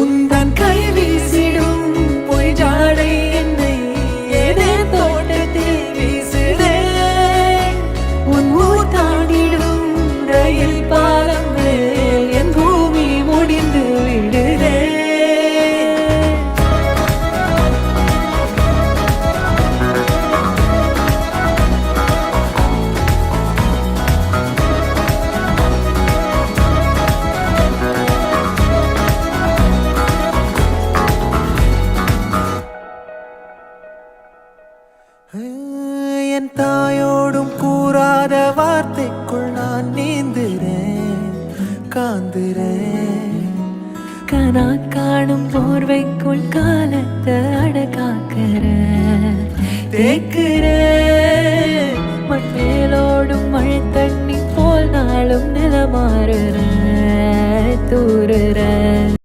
உந்தன் கை வீசிடும் பொய் ஜாடை என்னை ஏதே தோட்டத்தில் வீசுதே. உன் ஊர் தாண்டிடும் ரயில் பாலம் மேல் என் பூமி முடிந்து விடுதே. என் தாயோடும் கூறாத வார்த்தைக்குள் நான் நீந்துறேன், காந்துறேன். கனா காணும் போர்வைக்குள் காலத்தை அடக்காக்கிற தேக்குறேன். மண்மேலோடும் மழை தண்ணி போல் நாளும் நிலமாறுற தூறுற.